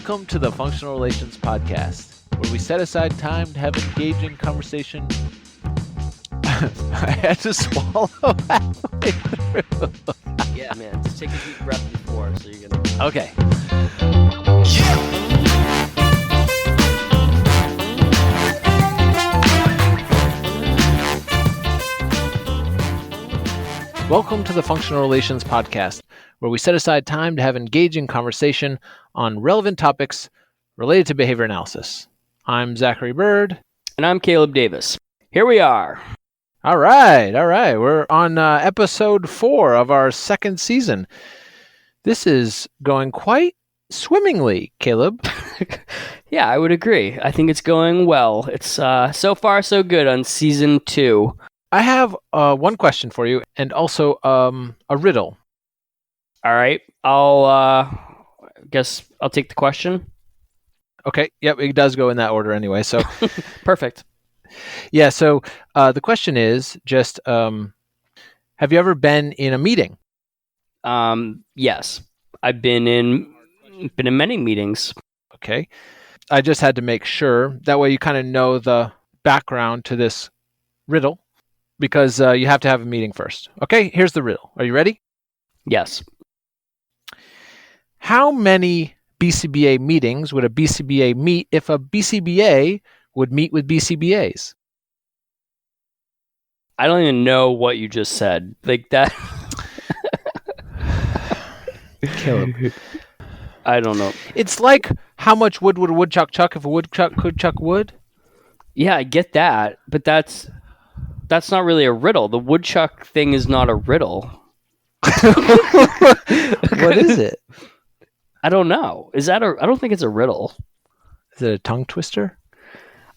Welcome to the Functional Relations Podcast, where we set aside time to have engaging conversation. I had to swallow halfway through. Yeah, man. Just take a deep breath before, so you're gonna. Okay. Welcome to the Functional Relations Podcast, where we set aside time to have engaging conversation on relevant topics related to behavior analysis. I'm Zachary Bird. And I'm Caleb Davis. Here we are. All right. We're on episode 4 of our second season. This is going quite swimmingly, Caleb. Yeah, I would agree. I think it's going well. It's so far so good on season 2. I have one question for you, and also a riddle. All right. I'll guess I'll take the question. Okay. Yep, it does go in that order anyway. So Perfect. Yeah. So the question is just, have you ever been in a meeting? Yes, I've been in many meetings. Okay. I just had to make sure. That way you kind of know the background to this riddle, because you have to have a meeting first. Okay, here's the riddle. Are you ready? Yes. How many BCBA meetings would a BCBA meet if a BCBA would meet with BCBAs? I don't even know what you just said. Like that. Caleb. I don't know. It's like, how much wood would a woodchuck chuck if a woodchuck could chuck wood? Yeah, I get that, but that's not really a riddle. The woodchuck thing is not a riddle. What is it? I don't know. I don't think it's a riddle. Is it a tongue twister?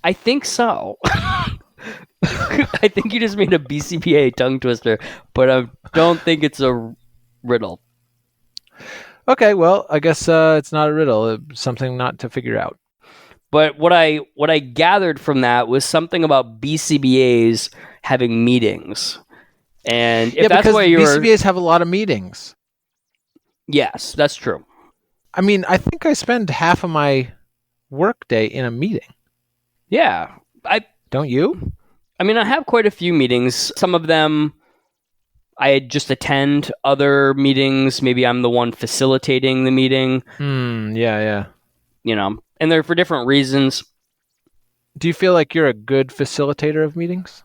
I think so. I think you just made a BCBA tongue twister, but I don't think it's a riddle. Okay, well, I guess it's not a riddle. It's something not to figure out. But what I gathered from that was something about BCBAs having meetings. And if that's why BCBAs have a lot of meetings. Yes, that's true. I mean, I think I spend half of my workday in a meeting. Yeah. Don't you? I mean, I have quite a few meetings. Some of them I just attend. Other meetings, maybe I'm the one facilitating the meeting. Yeah. You know, and they're for different reasons. Do you feel like you're a good facilitator of meetings?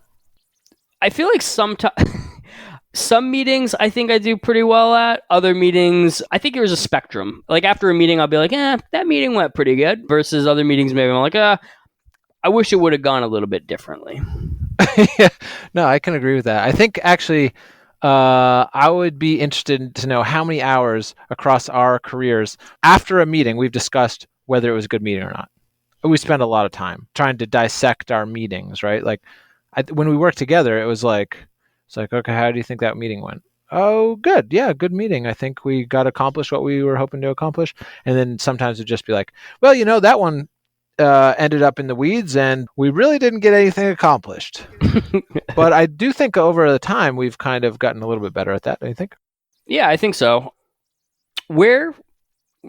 I feel like some meetings I think I do pretty well at. Other meetings, I think there's a spectrum. Like after a meeting, I'll be like, that meeting went pretty good. Versus other meetings, maybe I'm like, I wish it would have gone a little bit differently. Yeah. No, I can agree with that. I think actually I would be interested to know how many hours across our careers after a meeting we've discussed whether it was a good meeting or not. We spend a lot of time trying to dissect our meetings, right? Like when we worked together, it's like, okay, how do you think that meeting went? Oh, good. Yeah, good meeting. I think we got accomplished what we were hoping to accomplish. And then sometimes it'd just be like, well, that one ended up in the weeds and we really didn't get anything accomplished. But I do think over the time we've kind of gotten a little bit better at that, don't you think? Yeah, I think so.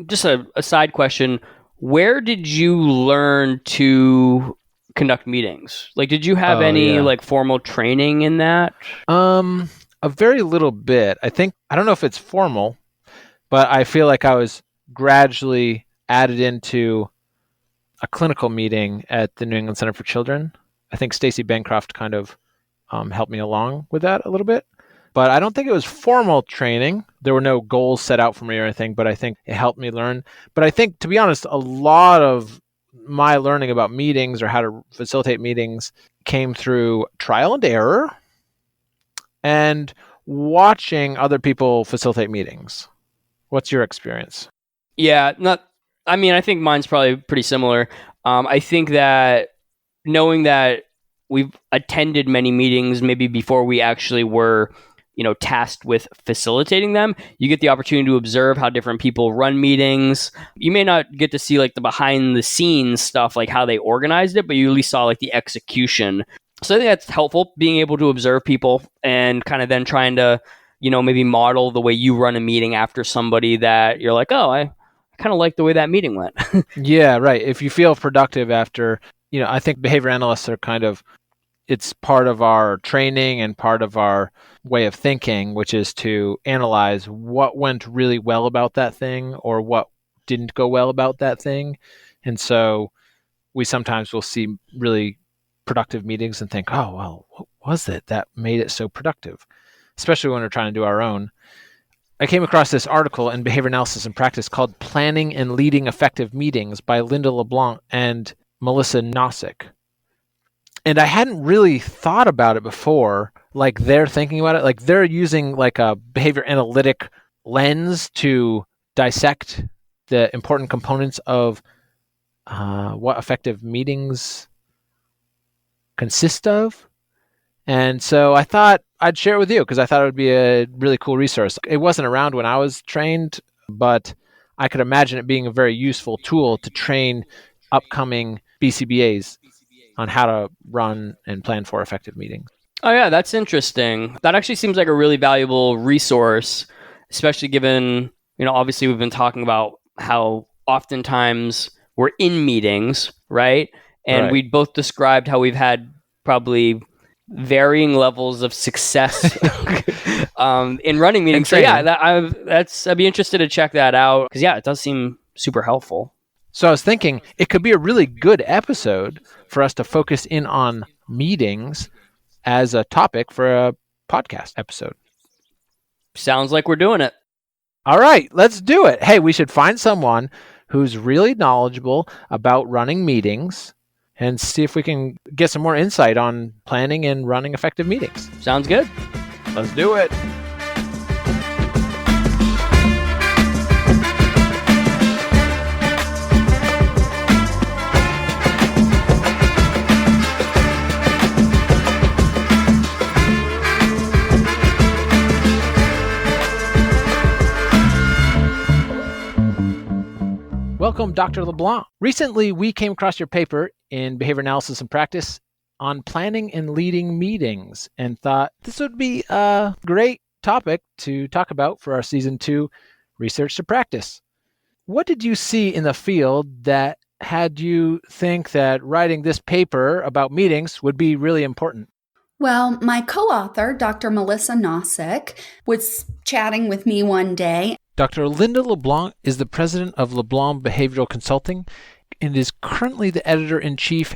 Just a side question, where did you learn to conduct meetings? Like, did you have any like formal training in that? A very little bit. I don't know if it's formal, but I feel like I was gradually added into a clinical meeting at the New England Center for Children. I think Stacy Bancroft kind of helped me along with that a little bit. But I don't think it was formal training. There were no goals set out for me or anything, but I think it helped me learn. But I think, to be honest, a lot of my learning about meetings or how to facilitate meetings came through trial and error and watching other people facilitate meetings. What's your experience? Yeah, I think mine's probably pretty similar. I think that knowing that we've attended many meetings maybe before we actually were, tasked with facilitating them, you get the opportunity to observe how different people run meetings. You may not get to see like the behind the scenes stuff, like how they organized it, but you at least saw like the execution. So I think that's helpful, being able to observe people and kind of then trying to, maybe model the way you run a meeting after somebody that you're like, oh, I I kind of like the way that meeting went. Yeah, right. If you feel productive after, I think behavior analysts are it's part of our training and part of our way of thinking, which is to analyze what went really well about that thing or what didn't go well about that thing. And so we sometimes will see really productive meetings and think, oh, well, what was it that made it so productive? Especially when we're trying to do our own. I came across this article in Behavior Analysis and Practice called Planning and Leading Effective Meetings by Linda LeBlanc and Melissa Nosik. And I hadn't really thought about it before, like they're thinking about it. Like they're using like a behavior analytic lens to dissect the important components of what effective meetings consist of. And so I thought I'd share it with you because I thought it would be a really cool resource. It wasn't around when I was trained, but I could imagine it being a very useful tool to train upcoming BCBAs on how to run and plan for effective meetings. Oh yeah, that's interesting. That actually seems like a really valuable resource, especially given, obviously we've been talking about how oftentimes we're in meetings, right? And Right. we both described how we've had probably varying levels of success in running meetings. So yeah, I'd be interested to check that out because yeah, it does seem super helpful. So I was thinking it could be a really good episode for us to focus in on meetings as a topic for a podcast episode. Sounds like we're doing it. All right, let's do it. Hey, we should find someone who's really knowledgeable about running meetings and see if we can get some more insight on planning and running effective meetings. Sounds good. Let's do it. Welcome, Dr. LeBlanc. Recently, we came across your paper in Behavior Analysis and Practice on planning and leading meetings and thought this would be a great topic to talk about for our Season 2 Research to Practice. What did you see in the field that had you think that writing this paper about meetings would be really important? Well, my co-author, Dr. Melissa Nosik, was chatting with me one day. Dr. Linda LeBlanc is the president of LeBlanc Behavioral Consulting and is currently the editor-in-chief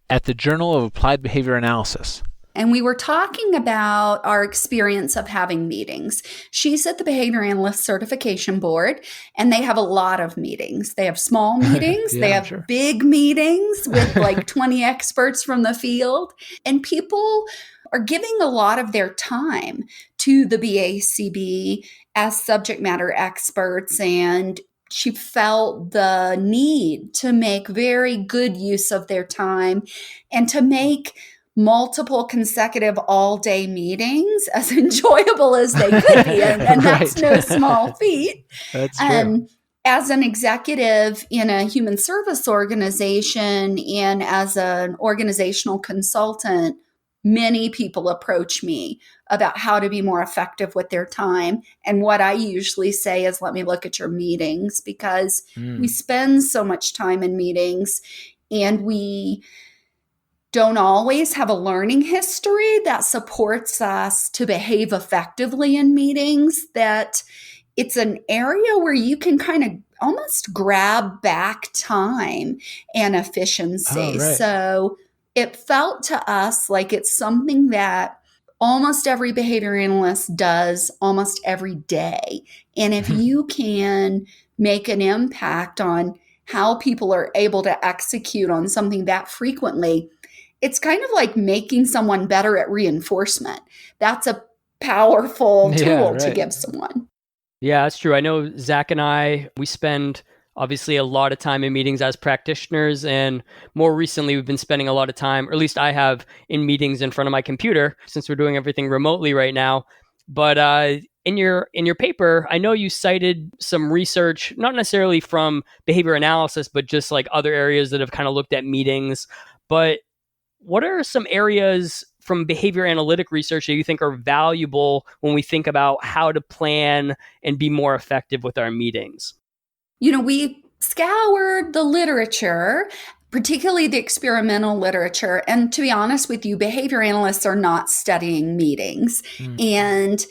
at the Journal of Applied Behavior Analysis. And we were talking about our experience of having meetings. She's at the Behavior Analyst Certification Board, and they have a lot of meetings. They have small meetings. Yeah, they have big meetings with like 20 experts from the field. And people are giving a lot of their time to the BACB as subject matter experts, and she felt the need to make very good use of their time and to make multiple consecutive all-day meetings as enjoyable as they could be. And that's no small feat. That's true. As an executive in a human service organization and as an organizational consultant, many people approach me about how to be more effective with their time. And what I usually say is, let me look at your meetings, because we spend so much time in meetings and we don't always have a learning history that supports us to behave effectively in meetings, that it's an area where you can kind of almost grab back time and efficiency. Oh, right. So it felt to us like it's something that almost every behavior analyst does almost every day. And if you can make an impact on how people are able to execute on something that frequently, it's kind of like making someone better at reinforcement. That's a powerful tool to give someone. Yeah, that's true. I know Zach and I, we spend obviously a lot of time in meetings as practitioners, and more recently we've been spending a lot of time, or at least I have, in meetings in front of my computer since we're doing everything remotely right now. But in your paper, I know you cited some research, not necessarily from behavior analysis, but just like other areas that have kind of looked at meetings. But what are some areas from behavior analytic research that you think are valuable when we think about how to plan and be more effective with our meetings? We scoured the literature, particularly the experimental literature. And to be honest with you, behavior analysts are not studying meetings. Mm. And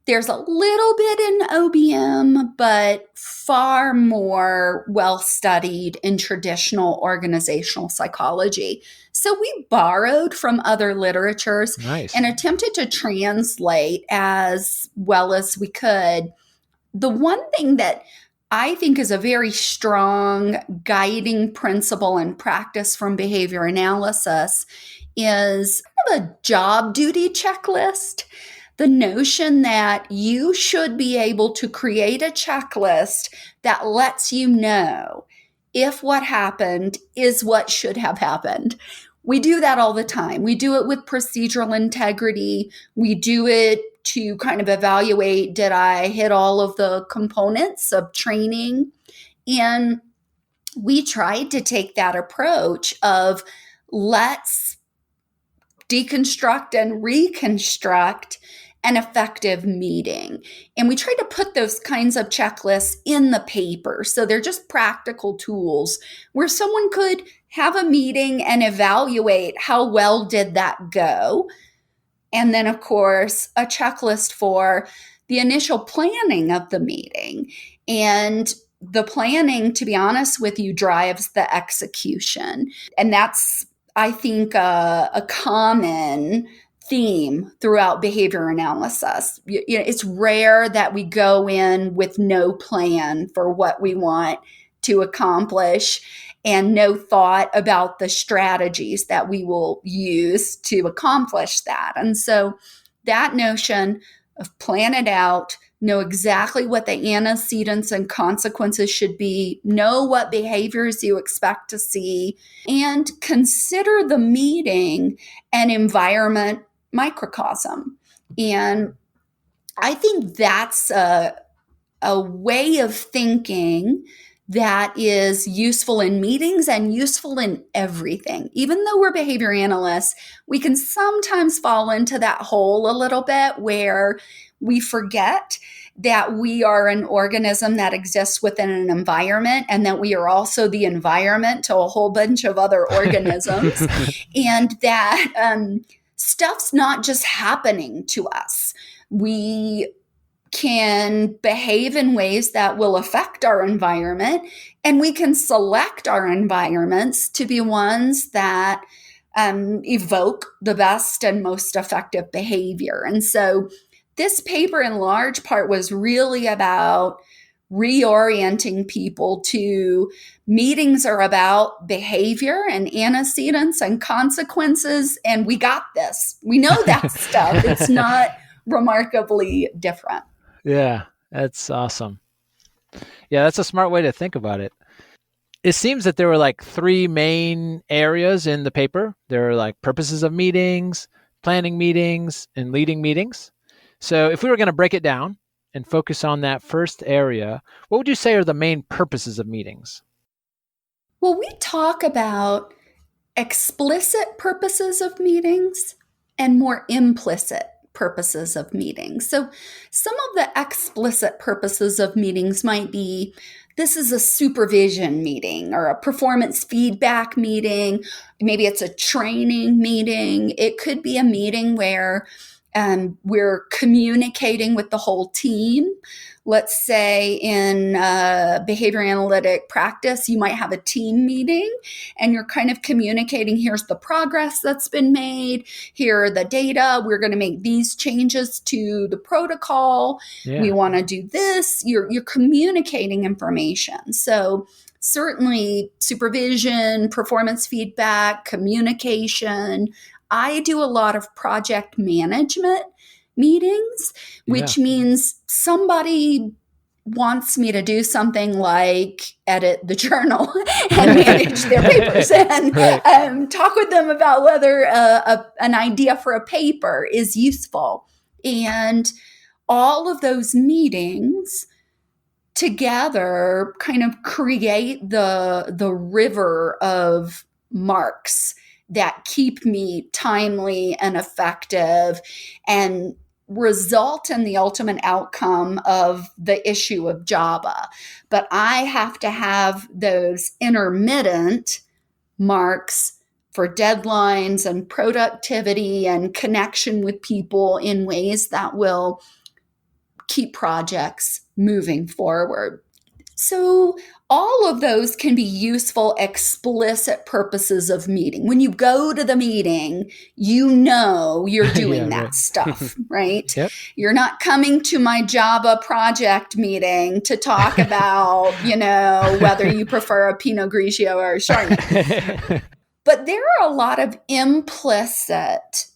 there's a little bit in OBM, but far more well studied in traditional organizational psychology. So we borrowed from other literatures Nice. and attempted to translate as well as we could. The one thing that I think is a very strong guiding principle and practice from behavior analysis is kind of a job duty checklist. The notion that you should be able to create a checklist that lets you know if what happened is what should have happened. We do that all the time. We do it with procedural integrity. We do it to kind of evaluate, did I hit all of the components of training? And we tried to take that approach of let's deconstruct and reconstruct an effective meeting. And we tried to put those kinds of checklists in the paper. So they're just practical tools where someone could have a meeting and evaluate how well did that go. And then, of course, a checklist for the initial planning of the meeting. And the planning, to be honest with you, drives the execution. And that's, I think, a common theme throughout behavior analysis. It's rare that we go in with no plan for what we want to accomplish and no thought about the strategies that we will use to accomplish that. And so that notion of plan it out, know exactly what the antecedents and consequences should be, know what behaviors you expect to see, and consider the meeting an environment microcosm. And I think that's a way of thinking that is useful in meetings and useful in everything. Even though we're behavior analysts, we can sometimes fall into that hole a little bit where we forget that we are an organism that exists within an environment and that we are also the environment to a whole bunch of other organisms, and that stuff's not just happening to us. We can behave in ways that will affect our environment, and we can select our environments to be ones that evoke the best and most effective behavior. And so this paper in large part was really about reorienting people to meetings are about behavior and antecedents and consequences, and we got this. We know that stuff. It's not remarkably different. Yeah, that's awesome. Yeah, that's a smart way to think about it. It seems that there were like three main areas in the paper. There are like purposes of meetings, planning meetings, and leading meetings. So if we were going to break it down and focus on that first area, what would you say are the main purposes of meetings? Well, we talk about explicit purposes of meetings and more implicit purposes of meetings. So some of the explicit purposes of meetings might be, this is a supervision meeting or a performance feedback meeting. Maybe it's a training meeting. It could be a meeting where we're communicating with the whole team. Let's say in behavior analytic practice, you might have a team meeting and you're kind of communicating, here's the progress that's been made, here are the data, we're going to make these changes to the protocol, we want to do this. You're communicating information. So certainly supervision, performance feedback, communication. I do a lot of project management meetings, which means somebody wants me to do something like edit the journal and manage their papers and talk with them about whether an idea for a paper is useful. And all of those meetings together kind of create the river of marks that keep me timely and effective and result in the ultimate outcome of the issue of Java. But I have to have those intermittent marks for deadlines and productivity and connection with people in ways that will keep projects moving forward. So all of those can be useful explicit purposes of meeting. When you go to the meeting, you know you're doing that stuff, right? Yep. You're not coming to my Java project meeting to talk about, whether you prefer a Pinot Grigio or a Chardonnay. But there are a lot of implicit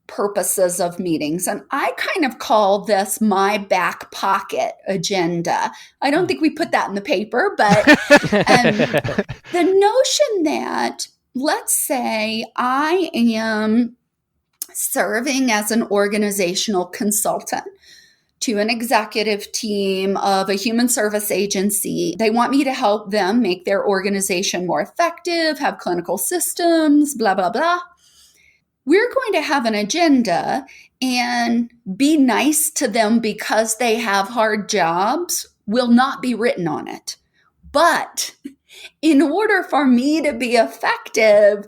purposes of meetings. And I kind of call this my back pocket agenda. I don't think we put that in the paper, but the notion that, let's say I am serving as an organizational consultant to an executive team of a human service agency. They want me to help them make their organization more effective, have clinical systems, blah, blah, blah. We're going to have an agenda and be nice to them because they have hard jobs will not be written on it. But in order for me to be effective,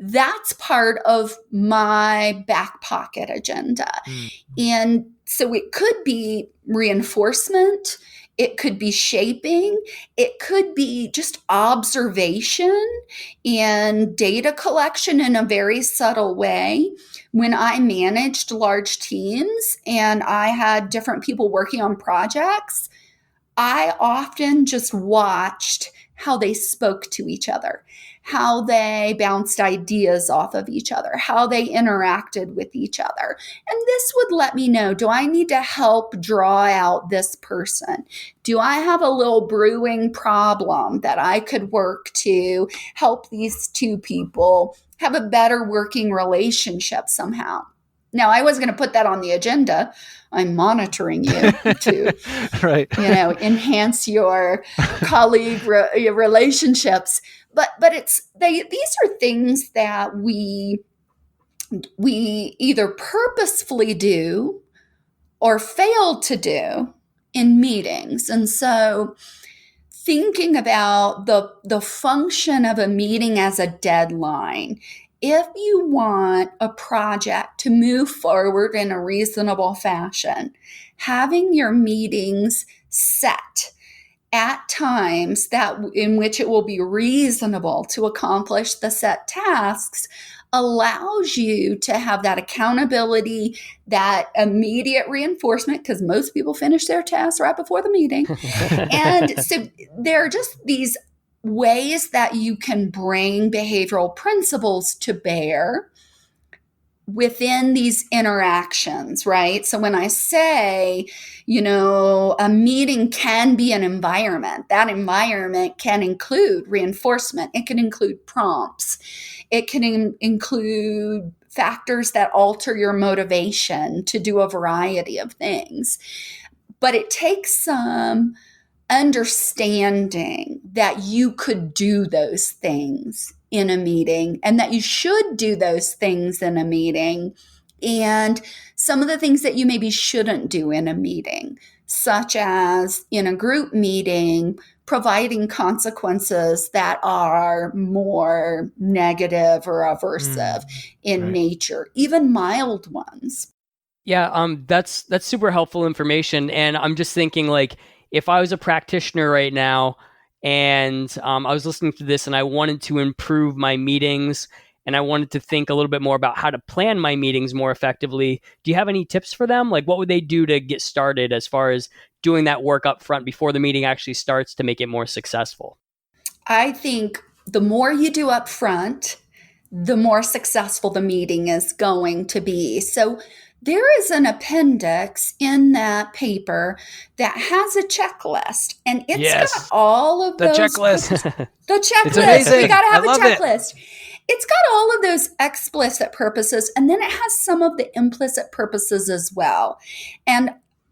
that's part of my back pocket agenda. And so it could be reinforcement. It could be shaping. It could be just observation and data collection in a very subtle way. When I managed large teams and I had different people working on projects, I often just watched how they spoke to each other, how they bounced ideas off of each other, how they interacted with each other. And this would let me know, do I need to help draw out this person? Do I have a little brewing problem that I could work to help these two people have a better working relationship somehow? Now, I wasn't going to put that on the agenda. I'm monitoring you to, enhance your colleague your relationships. But these are things that we either purposefully do or fail to do in meetings. And so thinking about the function of a meeting as a deadline, if you want a project to move forward in a reasonable fashion, having your meetings set at times in which it will be reasonable to accomplish the set tasks allows you to have that accountability, that immediate reinforcement, because most people finish their tasks right before the meeting. And so there are just these ways that you can bring behavioral principles to bear within these interactions, right? So when I say, a meeting can be an environment, that environment can include reinforcement. It can include prompts. It can include factors that alter your motivation to do a variety of things. But it takes some understanding that you could do those things in a meeting and that you should do those things in a meeting, and some of the things that you maybe shouldn't do in a meeting, such as in a group meeting, providing consequences that are more negative or aversive in nature, even mild ones. Yeah, that's super helpful information. And I'm just thinking, like, if I was a practitioner right now and I was listening to this and I wanted to improve my meetings and I wanted to think a little bit more about how to plan my meetings more effectively, do you have any tips for them? Like, what would they do to get started as far as doing that work up front before the meeting actually starts to make it more successful? I think the more you do up front, the more successful the meeting is going to be. So there is an appendix in that paper that has a checklist, and it's got all of those. Checklist. The checklist. It's amazing. We got to have a checklist. It. It's got all of those explicit purposes, and then it has some of the implicit purposes as well. And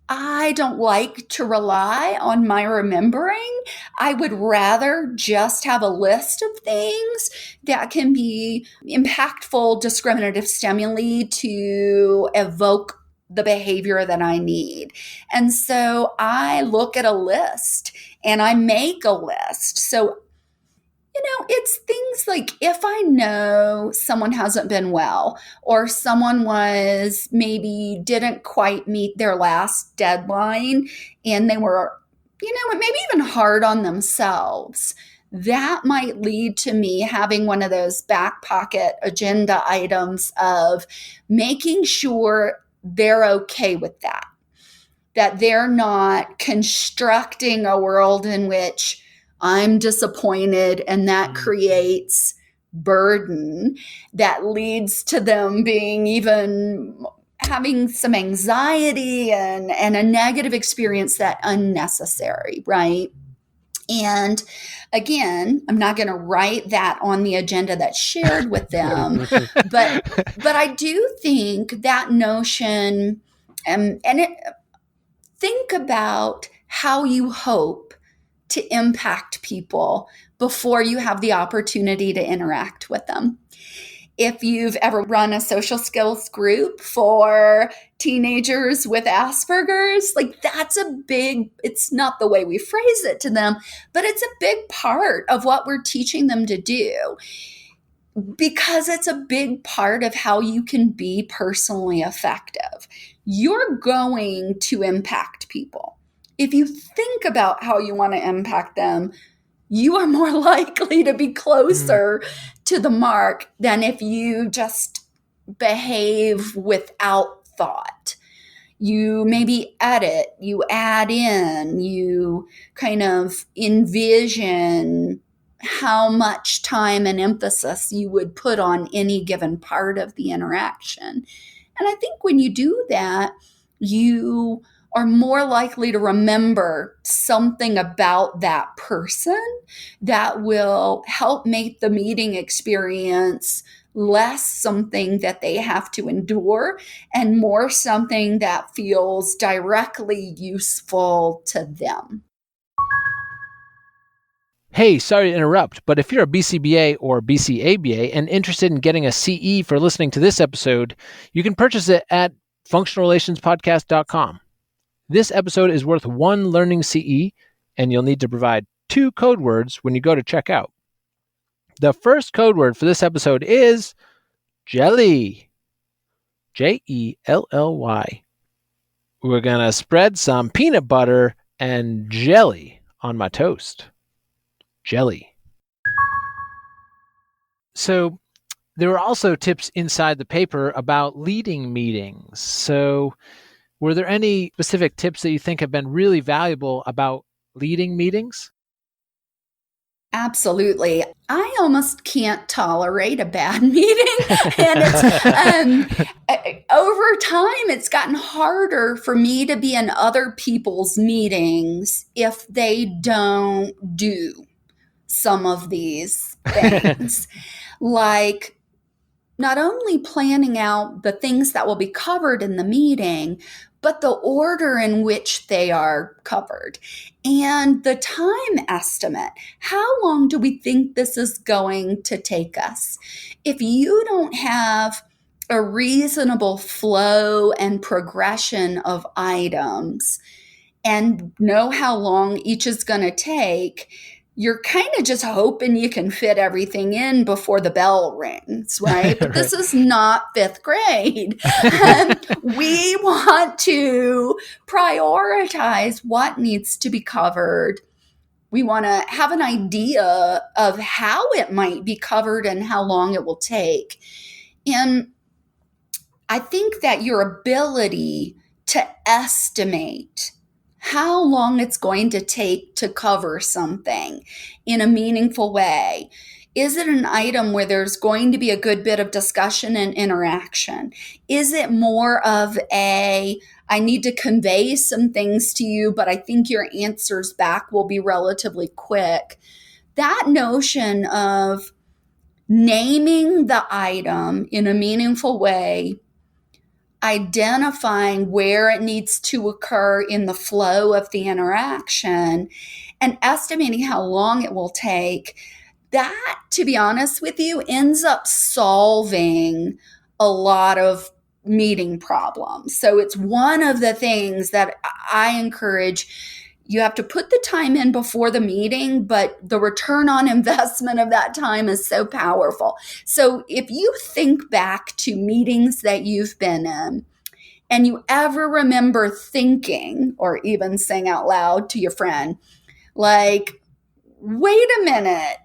I don't like to rely on my remembering. I would rather just have a list of things that can be impactful, discriminative stimuli to evoke the behavior that I need. And so I look at a list and I make a list. So, it's things like if I know someone hasn't been well, or someone didn't quite meet their last deadline and they were, maybe even hard on themselves, that might lead to me having one of those back pocket agenda items of making sure they're okay with that they're not constructing a world in which I'm disappointed, and that creates burden that leads to them being even having some anxiety and a negative experience that unnecessary, right? And again, I'm not going to write that on the agenda that's shared with them, but I do think that notion, think about how you hope to impact people before you have the opportunity to interact with them. If you've ever run a social skills group for teenagers with Asperger's, it's not the way we phrase it to them, but it's a big part of what we're teaching them to do, because it's a big part of how you can be personally effective. You're going to impact people. If you think about how you want to impact them, you are more likely to be closer to the mark than if you just behave without thought. You maybe edit, you add in, you kind of envision how much time and emphasis you would put on any given part of the interaction. And I think when you do that, you are more likely to remember something about that person that will help make the meeting experience less something that they have to endure and more something that feels directly useful to them. Hey, sorry to interrupt, but if you're a BCBA or BCABA and interested in getting a CE for listening to this episode, you can purchase it at functionalrelationspodcast.com. This episode is worth 1 learning CE, and you'll need to provide 2 code words when you go to checkout. The first code word for this episode is jelly. Jelly. We're going to spread some peanut butter and jelly on my toast. Jelly. So there were also tips inside the paper about leading meetings. So were there any specific tips that you think have been really valuable about leading meetings? Absolutely. I almost can't tolerate a bad meeting. And over time, it's gotten harder for me to be in other people's meetings if they don't do some of these things. Like not only planning out the things that will be covered in the meeting, but the order in which they are covered and the time estimate. How long do we think this is going to take us? If you don't have a reasonable flow and progression of items and know how long each is going to take, you're kind of just hoping you can fit everything in before the bell rings, right? But this is not 5th grade. We want to prioritize what needs to be covered. We want to have an idea of how it might be covered and how long it will take. And I think that your ability to estimate how long it's going to take to cover something in a meaningful way. Is it an item where there's going to be a good bit of discussion and interaction? Is it more of I need to convey some things to you, but I think your answers back will be relatively quick? That notion of naming the item in a meaningful way, identifying where it needs to occur in the flow of the interaction, and estimating how long it will take, that, to be honest with you, ends up solving a lot of meeting problems. So it's one of the things that I encourage. You have to put the time in before the meeting, but the return on investment of that time is so powerful. So if you think back to meetings that you've been in, and you ever remember thinking or even saying out loud to your friend, like, wait a minute,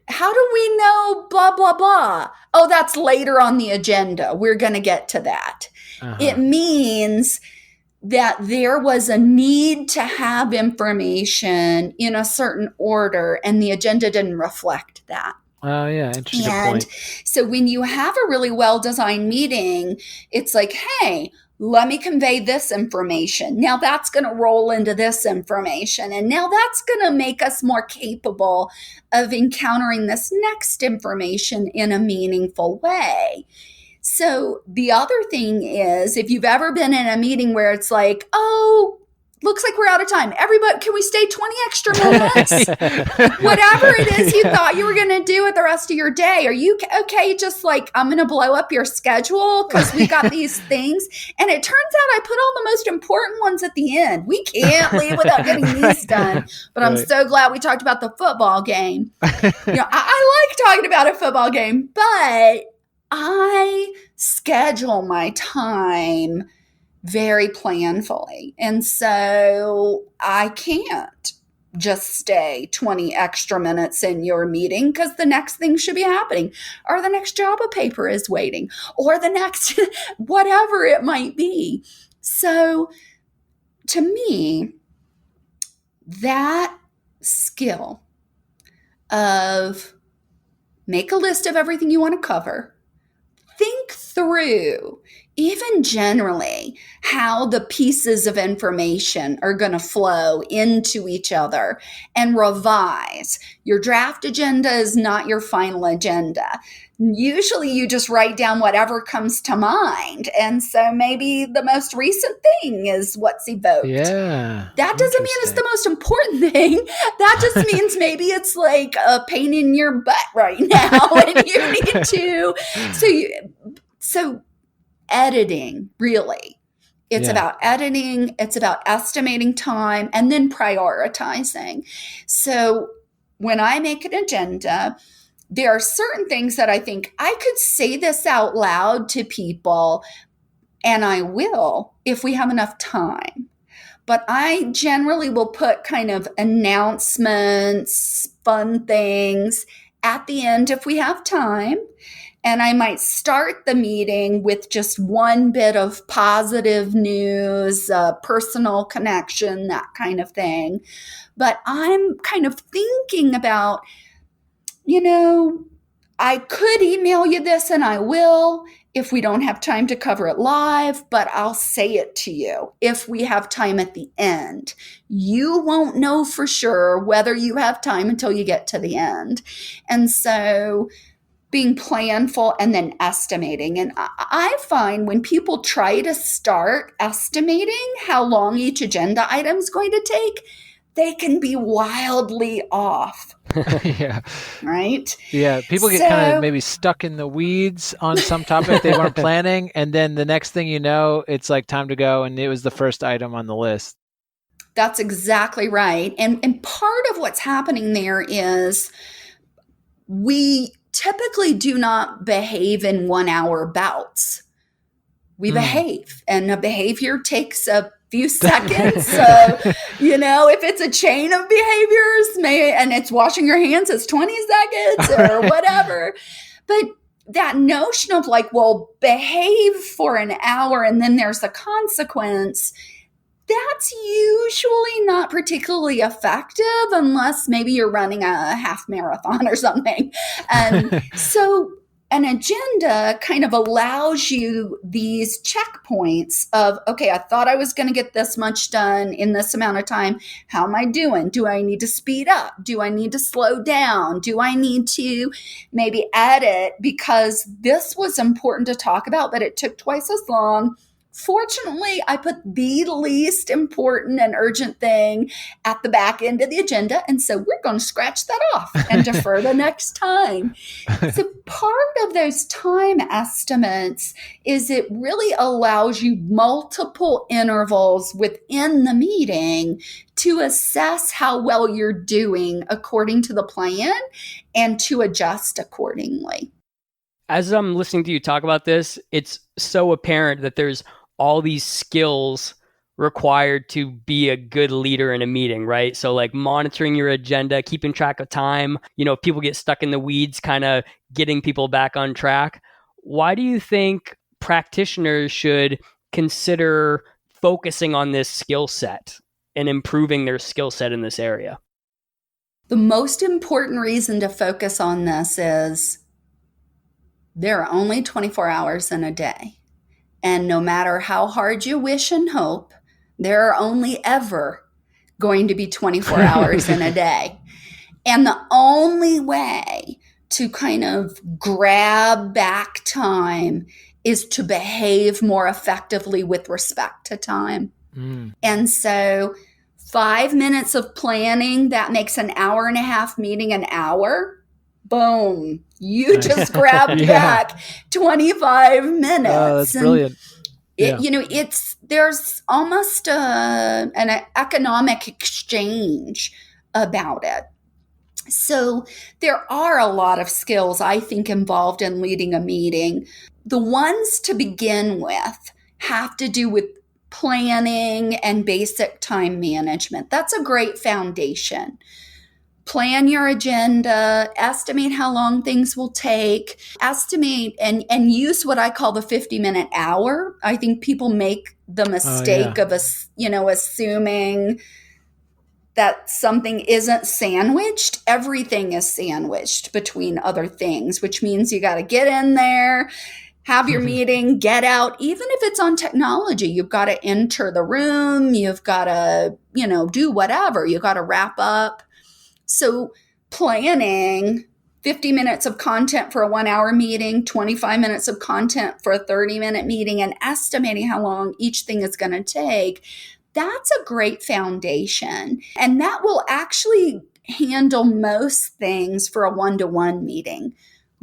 how do we know blah, blah, blah? Oh, that's later on the agenda. We're going to get to that. It means that there was a need to have information in a certain order, and the agenda didn't reflect that. Oh, yeah. Interesting And point. so when you have a really well-designed meeting, it's like, hey, let me convey this information. Now that's going to roll into this information. And now that's going to make us more capable of encountering this next information in a meaningful way. So the other thing is, if you've ever been in a meeting where it's like, oh, looks like we're out of time. Everybody, can we stay 20 extra minutes? Whatever it is you thought you were going to do with the rest of your day. Are you okay? Just like, I'm going to blow up your schedule because we got these things. And it turns out I put all the most important ones at the end. We can't leave without getting these done. But I'm so glad we talked about the football game. I like talking about a football game, but I schedule my time very planfully. And so I can't just stay 20 extra minutes in your meeting because the next thing should be happening, or the next job of paper is waiting, or the next whatever it might be. So to me, that skill of make a list of everything you want to cover, think through, even generally, how the pieces of information are going to flow into each other, and revise. Your draft agenda is not your final agenda. Usually you just write down whatever comes to mind. And so maybe the most recent thing is what's evoked. Yeah. That doesn't mean it's the most important thing. That just means maybe it's like a pain in your butt right now and you need to. So editing, really. It's about editing. It's about estimating time and then prioritizing. So when I make an agenda, there are certain things that I think I could say this out loud to people, and I will if we have enough time. But I generally will put kind of announcements, fun things at the end if we have time. And I might start the meeting with just one bit of positive news, personal connection, that kind of thing. But I'm kind of thinking about, I could email you this, and I will if we don't have time to cover it live, but I'll say it to you if we have time at the end. You won't know for sure whether you have time until you get to the end. And so being planful and then estimating. And I find when people try to start estimating how long each agenda item is going to take, they can be wildly off. Yeah. Right? Yeah. People get kind of maybe stuck in the weeds on some topic they weren't planning. And then the next thing you know, it's like time to go. And it was the first item on the list. That's exactly right. And part of what's happening there is we typically do not behave in 1 hour bouts. We behave, and a behavior takes a few seconds. So, if it's a chain of behaviors, and it's washing your hands, it's 20 seconds or whatever. But that notion of like, well, behave for an hour and then there's a consequence, that's usually not particularly effective unless maybe you're running a half marathon or something. So an agenda kind of allows you these checkpoints of, okay, I thought I was going to get this much done in this amount of time. How am I doing? Do I need to speed up? Do I need to slow down? Do I need to maybe edit because this was important to talk about, but it took twice as long Fortunately, I put the least important and urgent thing at the back end of the agenda. And so we're going to scratch that off and defer to next time. So part of those time estimates is it really allows you multiple intervals within the meeting to assess how well you're doing according to the plan and to adjust accordingly. As I'm listening to you talk about this, it's so apparent that there's all these skills required to be a good leader in a meeting, right? So like monitoring your agenda, keeping track of time, if people get stuck in the weeds, kind of getting people back on track. Why do you think practitioners should consider focusing on this skill set and improving their skill set in this area? The most important reason to focus on this is there are only 24 hours in a day. And no matter how hard you wish and hope, there are only ever going to be 24 hours in a day. And the only way to kind of grab back time is to behave more effectively with respect to time. And so 5 minutes of planning, that makes an hour and a half meeting an hour. Boom. You just grabbed back 25 minutes. Oh, that's brilliant. There's almost an economic exchange about it. So there are a lot of skills, I think, involved in leading a meeting. The ones to begin with have to do with planning and basic time management. That's a great foundation. Plan your agenda, estimate how long things will take, estimate and use what I call the 50-minute hour. I think people make the mistake of assuming that something isn't sandwiched. Everything is sandwiched between other things, which means you got to get in there, have your meeting, get out. Even if it's on technology, you've got to enter the room, you've got to, do whatever, you've got to wrap up. So planning 50 minutes of content for a 1-hour meeting, 25 minutes of content for a 30-minute meeting, and estimating how long each thing is going to take, that's a great foundation. And that will actually handle most things for a one-to-one meeting.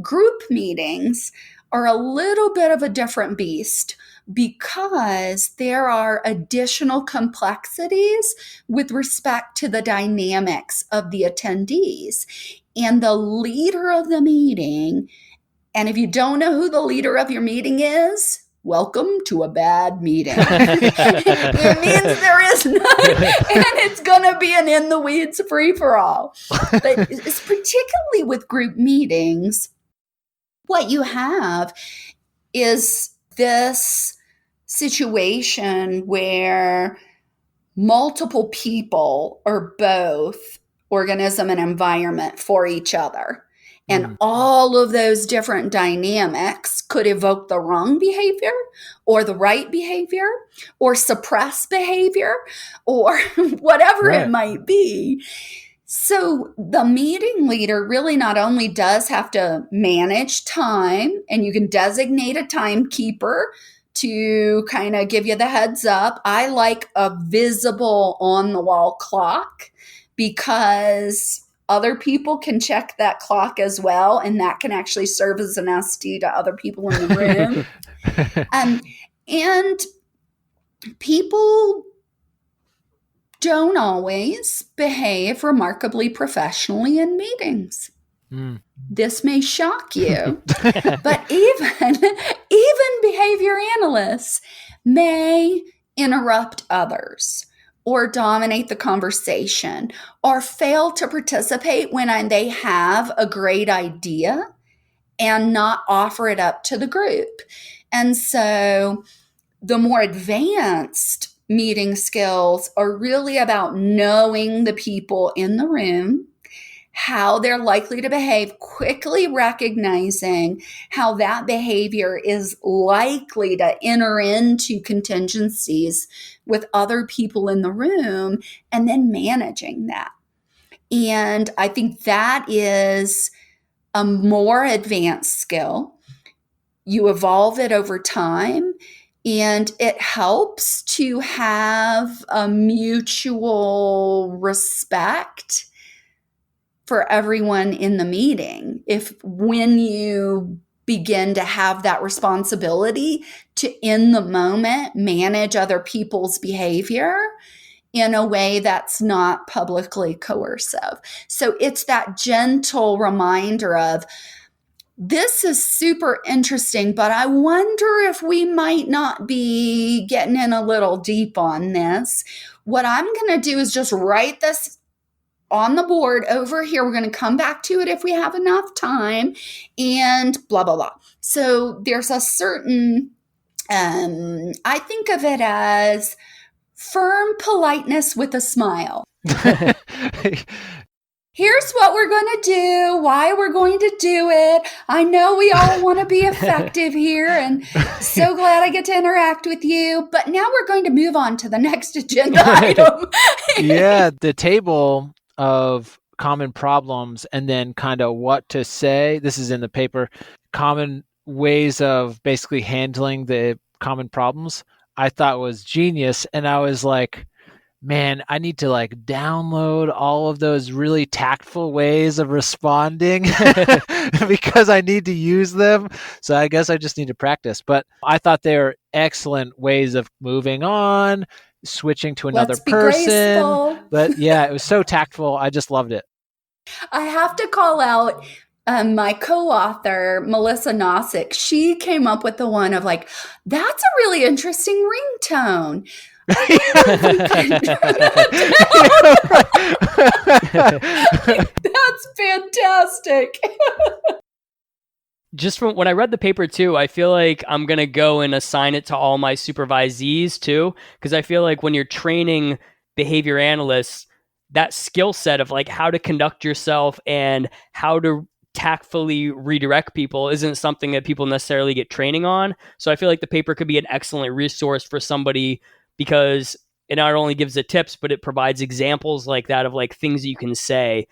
Group meetings are a little bit of a different beast because there are additional complexities with respect to the dynamics of the attendees. And the leader of the meeting, and if you don't know who the leader of your meeting is, welcome to a bad meeting. It means there is none, and it's going to be an in the weeds free-for-all. But it's particularly with group meetings, what you have is this situation where multiple people are both organism and environment for each other. And all of those different dynamics could evoke the wrong behavior or the right behavior or suppress behavior or whatever it might be. So the meeting leader really not only does have to manage time, and you can designate a timekeeper to kind of give you the heads up. I like a visible on-the-wall clock because other people can check that clock as well, and that can actually serve as an SD to other people in the room. And people don't always behave remarkably professionally in meetings. This may shock you, but even behavior analysts may interrupt others or dominate the conversation or fail to participate when they have a great idea and not offer it up to the group. And so the more advanced meeting skills are really about knowing the people in the room, how they're likely to behave, quickly recognizing how that behavior is likely to enter into contingencies with other people in the room, and then managing that. And I think that is a more advanced skill. You evolve it over time. And it helps to have a mutual respect for everyone in the meeting. If when you begin to have that responsibility to, in the moment, manage other people's behavior in a way that's not publicly coercive. So it's that gentle reminder of, this is super interesting, but I wonder if we might not be getting in a little deep on this. What I'm going to do is just write this on the board over here. We're going to come back to it if we have enough time, and blah, blah, blah. So there's a certain, I think of it as firm politeness with a smile. Here's what we're going to do, why we're going to do it. I know we all want to be effective here, and so glad I get to interact with you. But now we're going to move on to the next agenda item. Yeah, the table of common problems and then kind of what to say. This is in the paper. Common ways of basically handling the common problems, I thought was genius. And I was like, man, I need to like download all of those really tactful ways of responding because I need to use them. So I guess I just need to practice. But I thought they were excellent ways of moving on, switching to another person. Graceful. But yeah, it was so tactful. I just loved it. I have to call out my co-author, Melissa Nosik. She came up with the one of like, that's a really interesting ringtone. That's fantastic. Just from when I read the paper too, I feel like I'm going to go and assign it to all my supervisees too, because I feel like when you're training behavior analysts, that skill set of like how to conduct yourself and how to tactfully redirect people isn't something that people necessarily get training on. So I feel like the paper could be an excellent resource for somebody, because it not only gives the tips, but it provides examples like that of like things that you can say.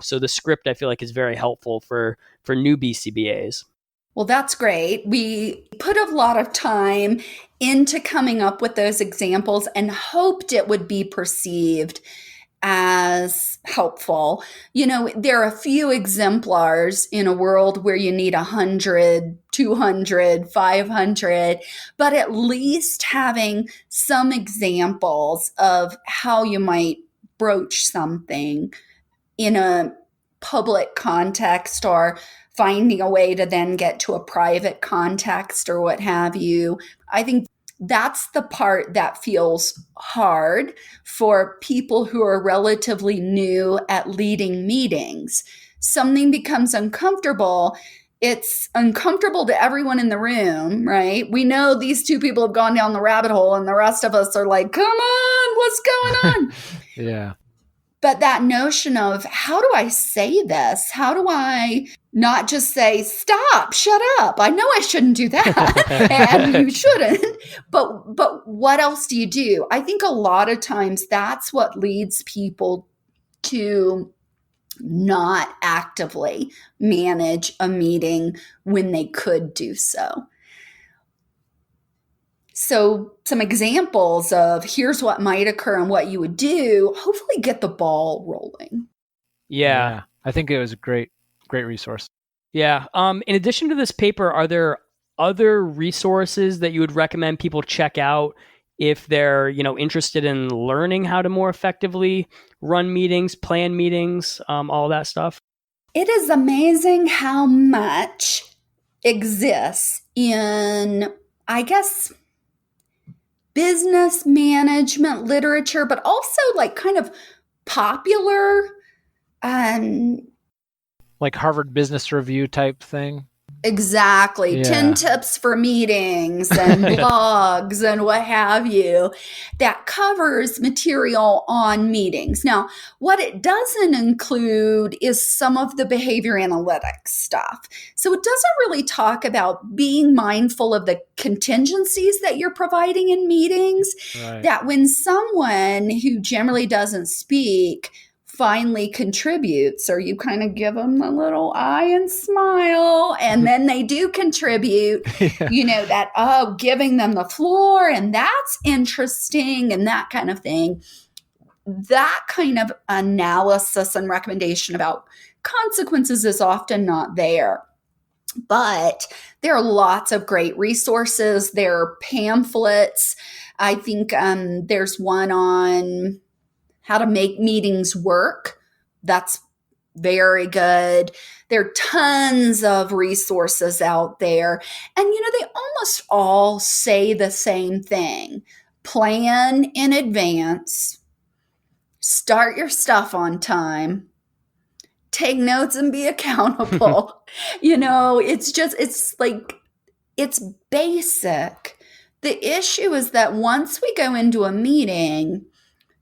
So the script, I feel like, is very helpful for new BCBAs. Well, that's great. We put a lot of time into coming up with those examples and hoped it would be perceived as helpful. You know, there are a few exemplars in a world where you need 100, 200, 500, but at least having some examples of how you might broach something in a public context, or finding a way to then get to a private context or what have you. I think that's the part that feels hard for people who are relatively new at leading meetings. Something becomes uncomfortable. It's uncomfortable to everyone in the room, right? We know these two people have gone down the rabbit hole, and the rest of us are like, come on, what's going on? Yeah. But that notion of, how do I say this? How do I not just say, stop, shut up? I know I shouldn't do that. And you shouldn't. But what else do you do? I think a lot of times that's what leads people to not actively manage a meeting when they could do so. So some examples of here's what might occur and what you would do, hopefully get the ball rolling. Yeah. I think it was a great resource. Yeah. In addition to this paper, are there other resources that you would recommend people check out if they're, interested in learning how to more effectively run meetings, plan meetings, all that stuff? It is amazing how much exists in, I guess, business management literature, but also like kind of popular, like Harvard Business Review type thing. Exactly. Yeah. 10 tips for meetings and blogs and what have you, that covers material on meetings. Now, what it doesn't include is some of the behavior analytics stuff. So it doesn't really talk about being mindful of the contingencies that you're providing in meetings, Right. that when someone who generally doesn't speak finally contributes, or you kind of give them a little eye and smile, and then they do contribute, Yeah. that, oh, giving them the floor, and that's interesting, and that kind of thing. That kind of analysis and recommendation about consequences is often not there. But there are lots of great resources. There are pamphlets. I think there's one on how to make meetings work. That's very good. There are tons of resources out there. And, they almost all say the same thing: plan in advance, start your stuff on time, take notes and be accountable. It's basic. The issue is that once we go into a meeting,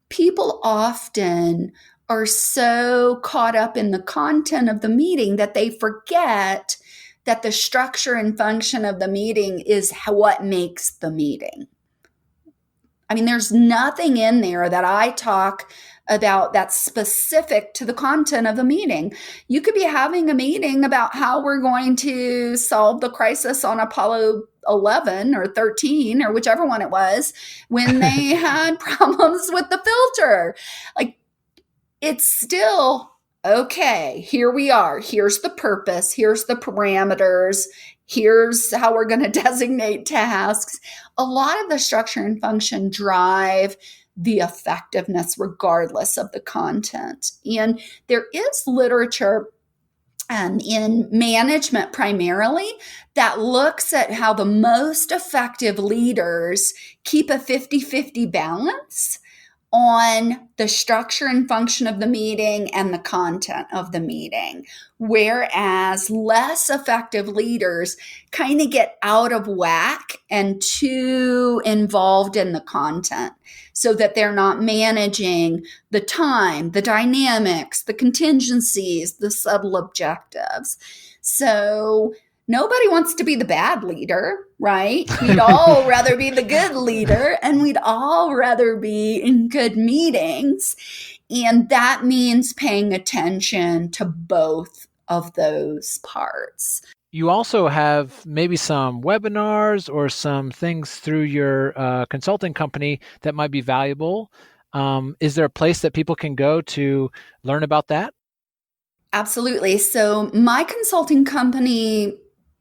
people often are so caught up in the content of the meeting that they forget that the structure and function of the meeting is what makes the meeting. I mean, there's nothing in there that I talk about that's specific to the content of the meeting. You could be having a meeting about how we're going to solve the crisis on Apollo 11 or 13 or whichever one it was when they had problems with the filter. Like, it's still okay. Here we are. Here's the purpose. Here's the parameters. Here's how we're going to designate tasks. A lot of the structure and function drive the effectiveness regardless of the content. And there is literature in management primarily that looks at how the most effective leaders keep a 50-50 balance on the structure and function of the meeting and the content of the meeting, whereas less effective leaders kind of get out of whack and too involved in the content so that they're not managing the time, the dynamics, the contingencies, the subtle objectives. So nobody wants to be the bad leader, right? We'd all rather be the good leader, and we'd all rather be in good meetings. And that means paying attention to both of those parts. You also have maybe some webinars or some things through your consulting company that might be valuable. Is there a place that people can go to learn about that? Absolutely. So my consulting company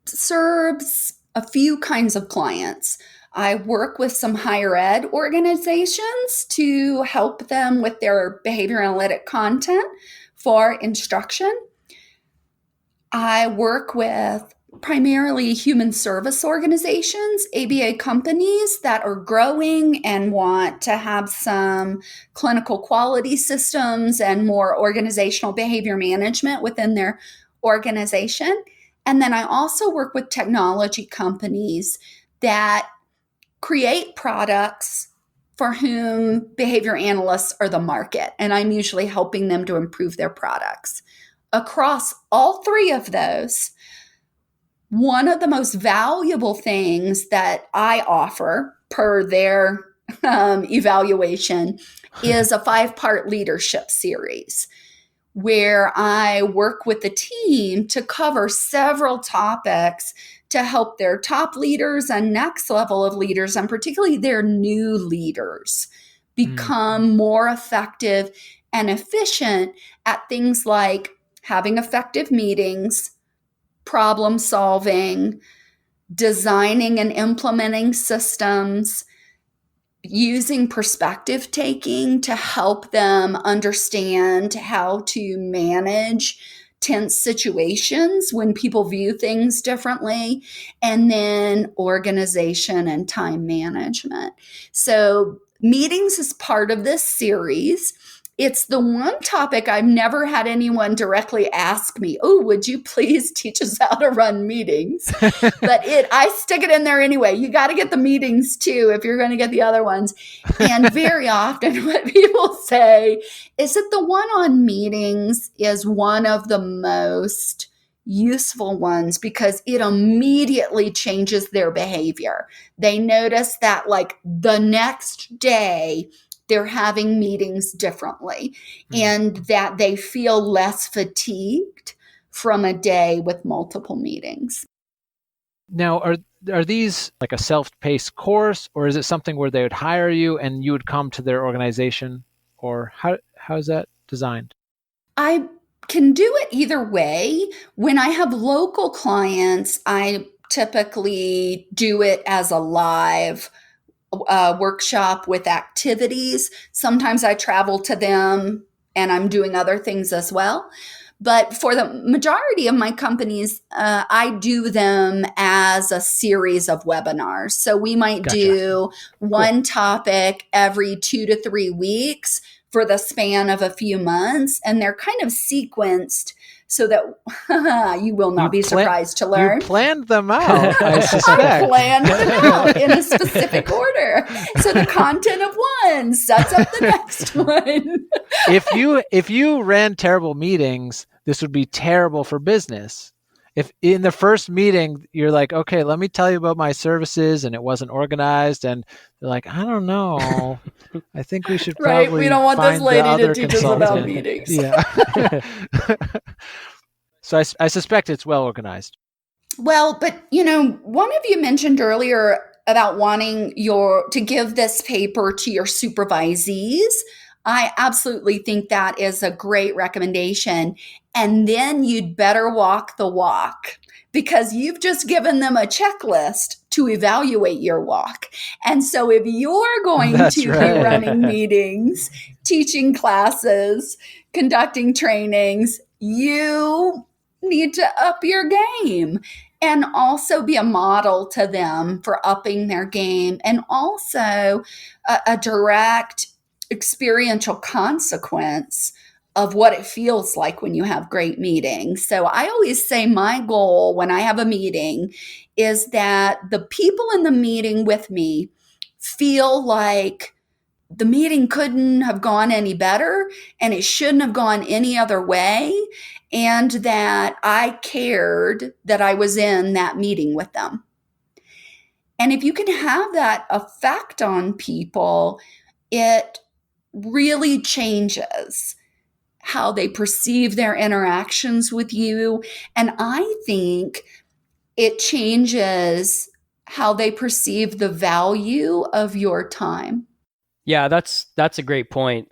serves a few kinds of clients. I work with some higher ed organizations to help them with their behavior analytic content for instruction. I work with primarily human service organizations, ABA companies that are growing and want to have some clinical quality systems and more organizational behavior management within their organization. And then I also work with technology companies that create products for whom behavior analysts are the market. And I'm usually helping them to improve their products. Across all three of those, one of the most valuable things that I offer per their evaluation is a 5-part leadership series where I work with the team to cover several topics to help their top leaders and next level of leaders, and particularly their new leaders, become more effective and efficient at things like having effective meetings, problem solving, designing and implementing systems, using perspective taking to help them understand how to manage tense situations when people view things differently, and then organization and time management. So meetings is part of this series. It's the one topic I've never had anyone directly ask me, oh, would you please teach us how to run meetings? But I stick it in there anyway. You got to get the meetings too if you're going to get the other ones. And very often what people say is that the one on meetings is one of the most useful ones because it immediately changes their behavior. They notice that like the next day, they're having meetings differently Mm. and that they feel less fatigued from a day with multiple meetings. Now, are these like a self-paced course, or is it something where they would hire you and you would come to their organization, or how is that designed? I can do it either way. When I have local clients, I typically do it as a live workshop with activities. Sometimes I travel to them and I'm doing other things as well. But for the majority of my companies, I do them as a series of webinars. So we might Gotcha. do Cool. one topic every 2 to 3 weeks for the span of a few months. And they're kind of sequenced so that you will not be surprised to You learn. planned them out, I I suspect. planned them out in a specific order. So the content of one sets up the next one. If you ran terrible meetings, this would be terrible for business. If in the first meeting you're like, okay, let me tell you about my services, and it wasn't organized, and they're like, I don't know, I think we should Right. probably We don't want this find the lady to other teach us about consultant. meetings. Yeah. So I suspect it's well organized. Well, but one of you mentioned earlier about wanting to give this paper to your supervisees. I absolutely think that is a great recommendation. And then you'd better walk the walk because you've just given them a checklist to evaluate your walk. And so if you're going That's to right. be running meetings, teaching classes, conducting trainings, you need to up your game and also be a model to them for upping their game, and also a direct experiential consequence of what it feels like when you have great meetings. So I always say my goal when I have a meeting is that the people in the meeting with me feel like the meeting couldn't have gone any better and it shouldn't have gone any other way, and that I cared that I was in that meeting with them. And if you can have that effect on people, it really changes how they perceive their interactions with you. And I think it changes how they perceive the value of your time. Yeah, that's a great point.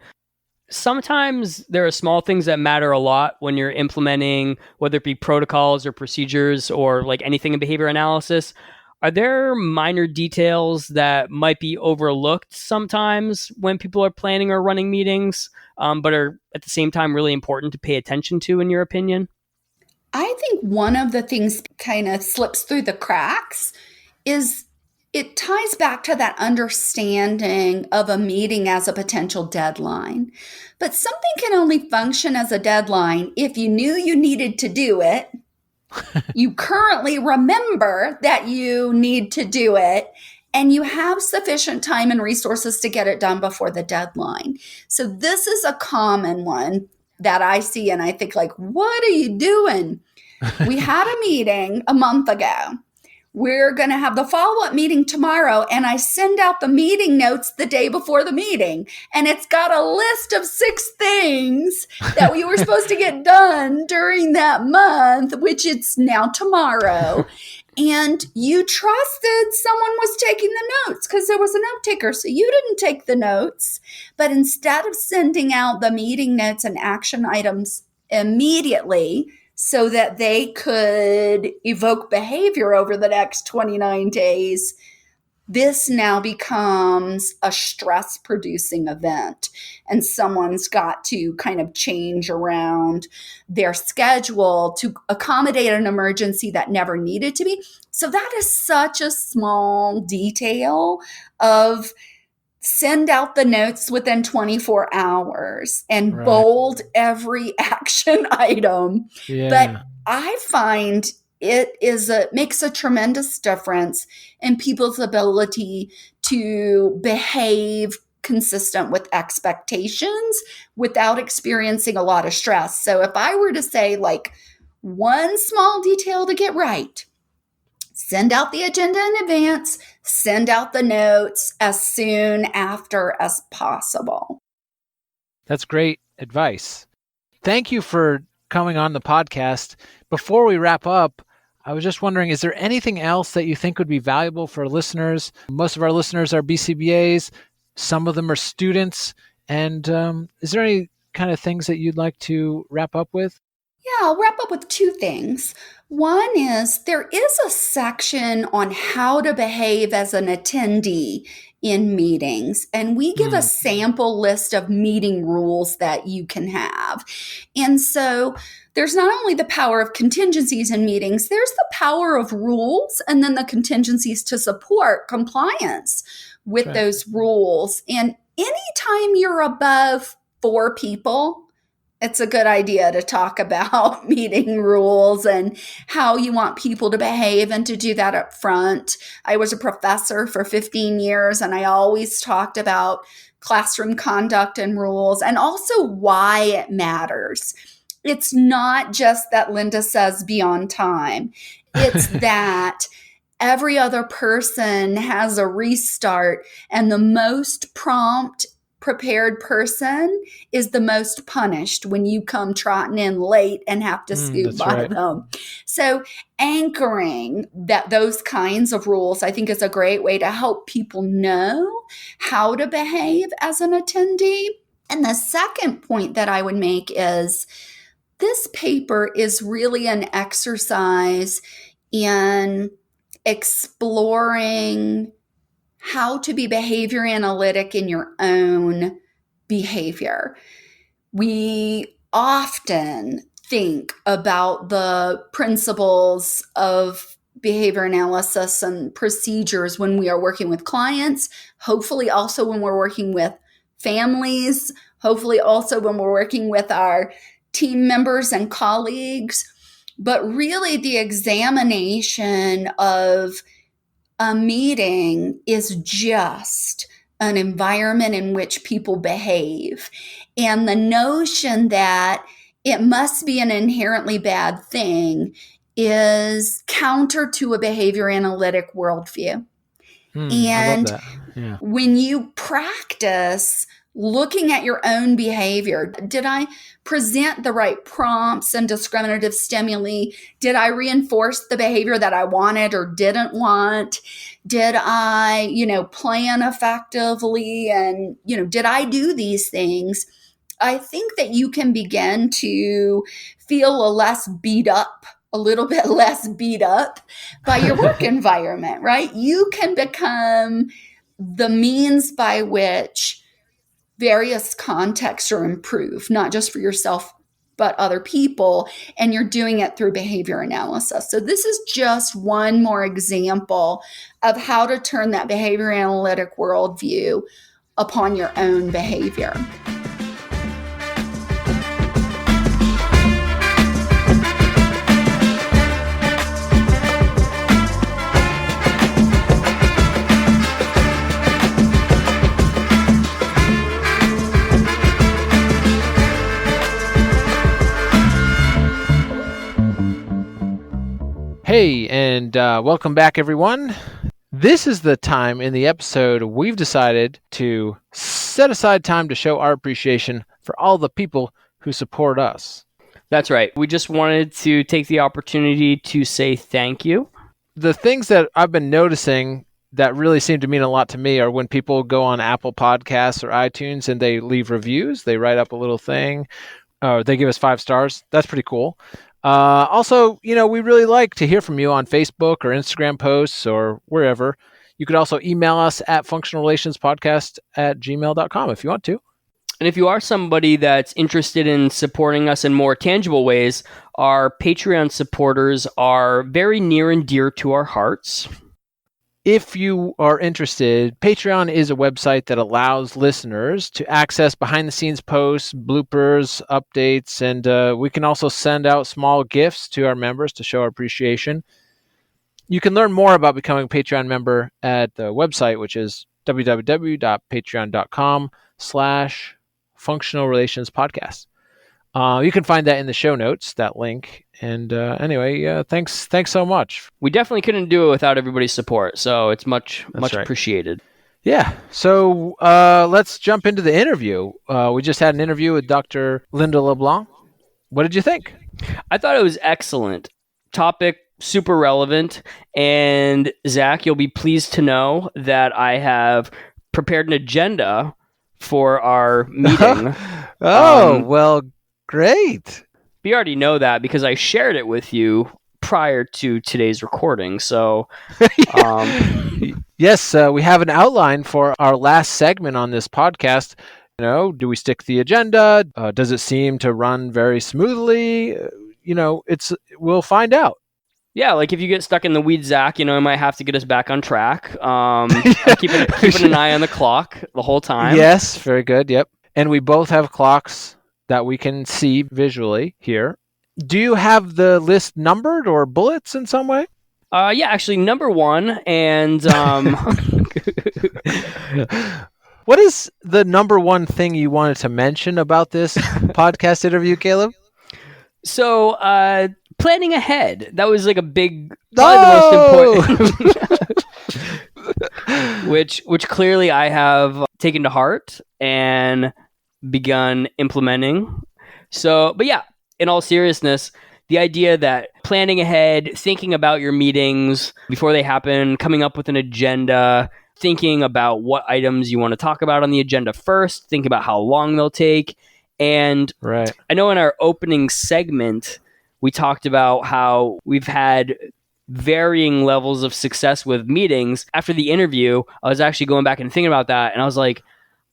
Sometimes there are small things that matter a lot when you're implementing, whether it be protocols or procedures or like anything in behavior analysis. Are there minor details that might be overlooked sometimes when people are planning or running meetings, but are at the same time really important to pay attention to, in your opinion? I think one of the things kind of slips through the cracks is it ties back to that understanding of a meeting as a potential deadline. But something can only function as a deadline if you knew you needed to do it, you currently remember that you need to do it, and you have sufficient time and resources to get it done before the deadline. So this is a common one that I see, and I think like, what are you doing? We had a meeting a month ago. We're going to have the follow-up meeting tomorrow, and I send out the meeting notes the day before the meeting, and it's got a list of 6 things that we were supposed to get done during that month, which it's now tomorrow. And you trusted someone was taking the notes because there was a note taker. So you didn't take the notes, but instead of sending out the meeting notes and action items immediately so that they could evoke behavior over the next 29 days, this now becomes a stress producing event, and someone's got to kind of change around their schedule to accommodate an emergency that never needed to be. So that is such a small detail of send out the notes within 24 hours and Right. bold every action item. Yeah. But I find it makes a tremendous difference in people's ability to behave consistent with expectations without experiencing a lot of stress. So if I were to say like one small detail to get right, send out the agenda in advance, send out the notes as soon after as possible. That's great advice. Thank you for coming on the podcast. Before we wrap up, I was just wondering, is there anything else that you think would be valuable for listeners? Most of our listeners are BCBAs. Some of them are students. And is there any kind of things that you'd like to wrap up with? Yeah, I'll wrap up with two things. One is there is a section on how to behave as an attendee in meetings, and we give a sample list of meeting rules that you can have. And so there's not only the power of contingencies in meetings, there's the power of rules and then the contingencies to support compliance with those rules. And anytime you're above 4 people, it's a good idea to talk about meeting rules and how you want people to behave and to do that up front. I was a professor for 15 years and I always talked about classroom conduct and rules and also why it matters. It's not just that Linda says be on time. It's that every other person has a restart and the most prompt prepared person is the most punished when you come trotting in late and have to scoot by them. So anchoring those kinds of rules, I think, is a great way to help people know how to behave as an attendee. And the second point that I would make is this paper is really an exercise in exploring how to be behavior analytic in your own behavior. We often think about the principles of behavior analysis and procedures when we are working with clients, hopefully also when we're working with families, hopefully also when we're working with our team members and colleagues. But really the examination of a meeting is just an environment in which people behave. And the notion that it must be an inherently bad thing is counter to a behavior analytic worldview. And when you practice looking at your own behavior, did I present the right prompts and discriminative stimuli? Did I reinforce the behavior that I wanted or didn't want? Did I, plan effectively? And, did I do these things? I think that you can begin to feel a little bit less beat up by your work environment, right? You can become the means by which various contexts are improved, not just for yourself, but other people, and you're doing it through behavior analysis. So this is just one more example of how to turn that behavior analytic worldview upon your own behavior. Hey, and welcome back, everyone. This is the time in the episode we've decided to set aside time to show our appreciation for all the people who support us. That's right. We just wanted to take the opportunity to say thank you. The things that I've been noticing that really seem to mean a lot to me are when people go on Apple Podcasts or iTunes and they leave reviews, they write up a little thing, or they give us 5 stars. That's pretty cool. Also, we really like to hear from you on Facebook or Instagram posts or wherever. You could also email us at functionalrelationspodcast@gmail.com if you want to. And if you are somebody that's interested in supporting us in more tangible ways, our Patreon supporters are very near and dear to our hearts. If you are interested, Patreon is a website that allows listeners to access behind-the-scenes posts, bloopers, updates, and we can also send out small gifts to our members to show our appreciation. You can learn more about becoming a Patreon member at the website, which is www.patreon.com/functionalrelationspodcast. You can find that in the show notes, that link. And anyway, thanks so much. We definitely couldn't do it without everybody's support, so it's much That's right. appreciated. Yeah. So let's jump into the interview. We just had an interview with Dr. Linda LeBlanc. What did you think? I thought it was excellent. Topic super relevant. And Zach, you'll be pleased to know that I have prepared an agenda for our meeting. Well, great. We already know that because I shared it with you prior to today's recording. So, yes, we have an outline for our last segment on this podcast. Do we stick to the agenda? Does it seem to run very smoothly? We'll find out. Yeah, like if you get stuck in the weeds, Zach, I might have to get us back on track. Keeping an eye on the clock the whole time. Yes, very good. Yep. And we both have clocks that we can see visually here. Do you have the list numbered or bullets in some way? Yeah, actually, number one, and what is the number one thing you wanted to mention about this podcast interview, Caleb? So, planning ahead. That was like a big, probably the most important, which clearly I have taken to heart and begun implementing. So, but yeah, in all seriousness, the idea that planning ahead, thinking about your meetings before they happen, coming up with an agenda, thinking about what items you want to talk about on the agenda first, think about how long they'll take. And right. I know in our opening segment, we talked about how we've had varying levels of success with meetings. After the interview, I was actually going back and thinking about that. And I was like,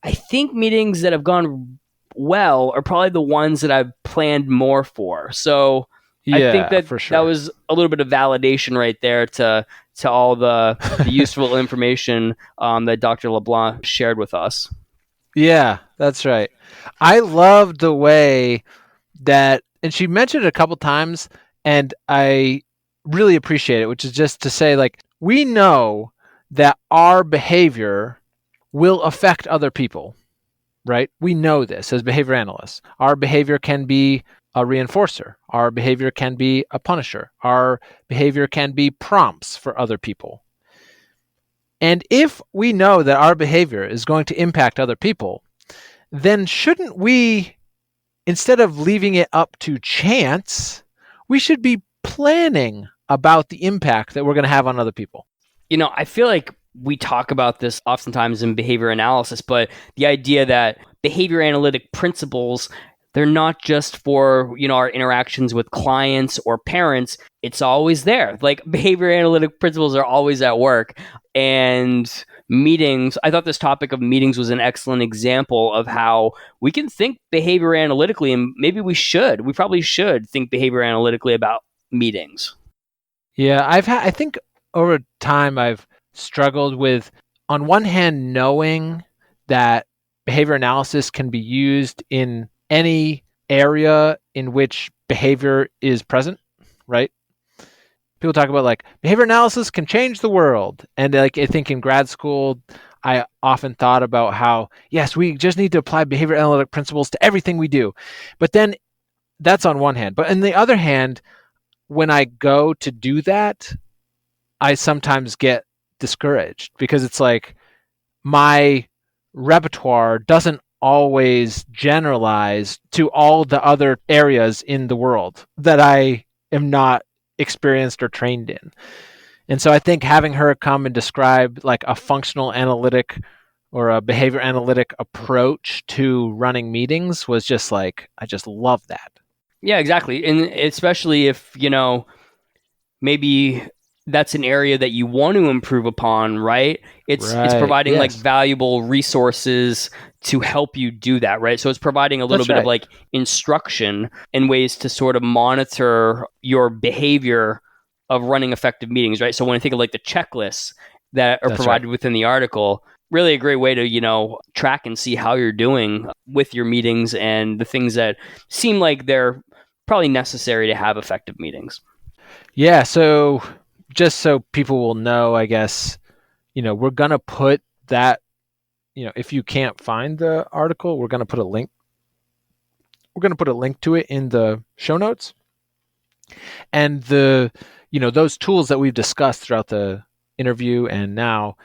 I think meetings that have gone well are probably the ones that I've planned more for. So I think that for sure. That was a little bit of validation right there to all the useful information that Dr. LeBlanc shared with us. Yeah, that's right. I loved the way that, and she mentioned it a couple times, and I really appreciate it, which is just to say, like, we know that our behavior will affect other people, right? We know this as behavior analysts. Our behavior can be a reinforcer. Our behavior can be a punisher. Our behavior can be prompts for other people. And if we know that our behavior is going to impact other people, then shouldn't we, instead of leaving it up to chance, we should be planning about the impact that we're going to have on other people? I feel like we talk about this oftentimes in behavior analysis, but the idea that behavior analytic principles, they're not just for, our interactions with clients or parents. It's always there. Like behavior analytic principles are always at work. And meetings, I thought this topic of meetings was an excellent example of how we can think behavior analytically, and maybe we probably should think behavior analytically about meetings. Yeah, I think over time I've struggled with, on one hand, knowing that behavior analysis can be used in any area in which behavior is present, right? People talk about like behavior analysis can change the world. And like I think in grad school, I often thought about how, yes, we just need to apply behavior analytic principles to everything we do. But then that's on one hand. But on the other hand, when I go to do that, I sometimes get discouraged because it's like my repertoire doesn't always generalize to all the other areas in the world that I am not experienced or trained in. And so I think having her come and describe like a functional analytic or a behavior analytic approach to running meetings was just like, I just love that. Yeah, exactly. And especially if, maybe that's an area that you want to improve upon, right? It's providing like valuable resources to help you do that, right? So it's providing a little bit of like instruction and ways to sort of monitor your behavior of running effective meetings, right? So when I think of like the checklists that are provided within the article, really a great way to, track and see how you're doing with your meetings and the things that seem like they're probably necessary to have effective meetings. Yeah, so just so people will know, I guess, we're going to put that, if you can't find the article, we're going to put a link We're going to put a link to it in the show notes. And those tools that we've discussed throughout the interview and now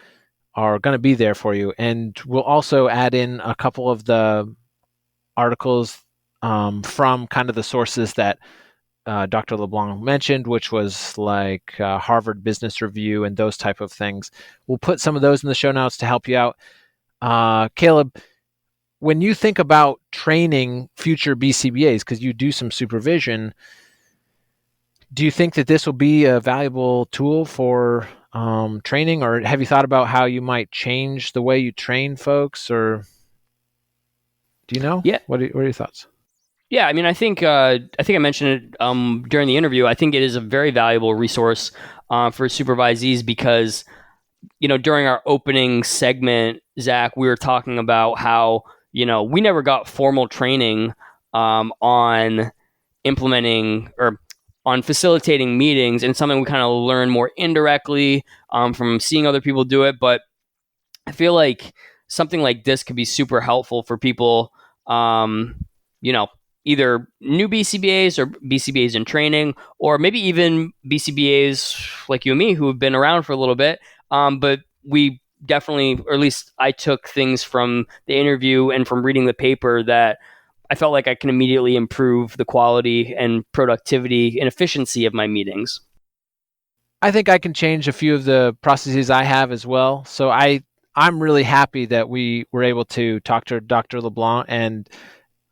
are going to be there for you. And we'll also add in a couple of the articles from kind of the sources that Dr. LeBlanc mentioned, which was like Harvard Business Review and those type of things. We'll put some of those in the show notes to help you out. Caleb, when you think about training future BCBAs, because you do some supervision, do you think that this will be a valuable tool for training, or have you thought about how you might change the way you train folks, or do you know? Yeah. What are your thoughts? Yeah, I mean, I think I mentioned it during the interview. I think it is a very valuable resource for supervisees because, during our opening segment, Zach, we were talking about how, we never got formal training on implementing or on facilitating meetings, and something we kind of learn more indirectly from seeing other people do it. But I feel like something like this could be super helpful for people, either new BCBAs or BCBAs in training, or maybe even BCBAs like you and me who have been around for a little bit. But we definitely, or at least I took things from the interview and from reading the paper that I felt like I can immediately improve the quality and productivity and efficiency of my meetings. I think I can change a few of the processes I have as well. So I'm really happy that we were able to talk to Dr. LeBlanc, and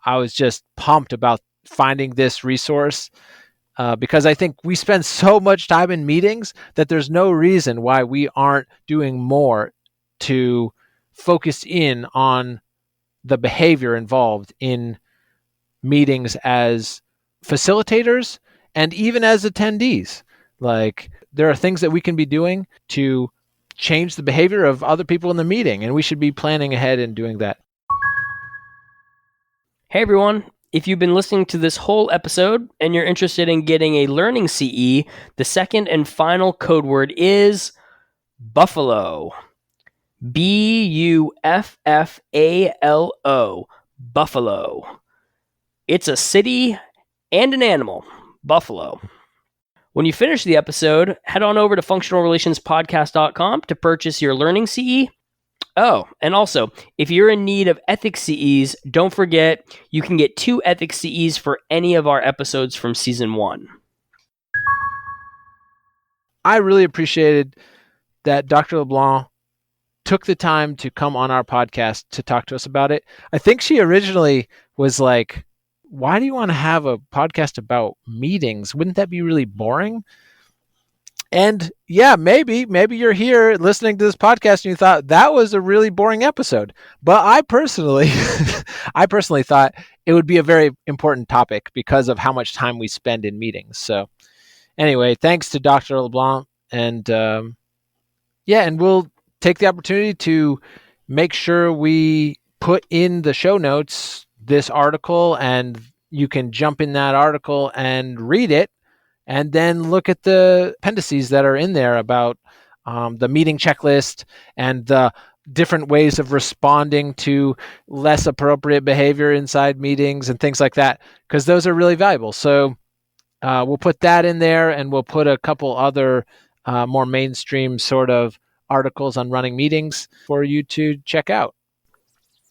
I was just pumped about finding this resource because I think we spend so much time in meetings that there's no reason why we aren't doing more to focus in on the behavior involved in meetings as facilitators and even as attendees. Like, there are things that we can be doing to change the behavior of other people in the meeting, and we should be planning ahead and doing that. Hey everyone, if you've been listening to this whole episode and you're interested in getting a learning CE, the second and final code word is Buffalo. Buffalo. Buffalo. It's a city and an animal. Buffalo. When you finish the episode, head on over to functionalrelationspodcast.com to purchase your learning CE. Oh, and also, if you're in need of ethics CEs, don't forget you can get 2 ethics CEs for any of our episodes from season 1. I really appreciated that Dr. LeBlanc took the time to come on our podcast to talk to us about it. I think she originally was like, why do you want to have a podcast about meetings? Wouldn't that be really boring? And yeah, maybe you're here listening to this podcast and you thought that was a really boring episode. But I personally thought it would be a very important topic because of how much time we spend in meetings. So anyway, thanks to Dr. LeBlanc. And and we'll take the opportunity to make sure we put in the show notes this article, and you can jump in that article and read it, and then look at the appendices that are in there about the meeting checklist and the different ways of responding to less appropriate behavior inside meetings and things like that, because those are really valuable. So we'll put that in there, and we'll put a couple other more mainstream sort of articles on running meetings for you to check out.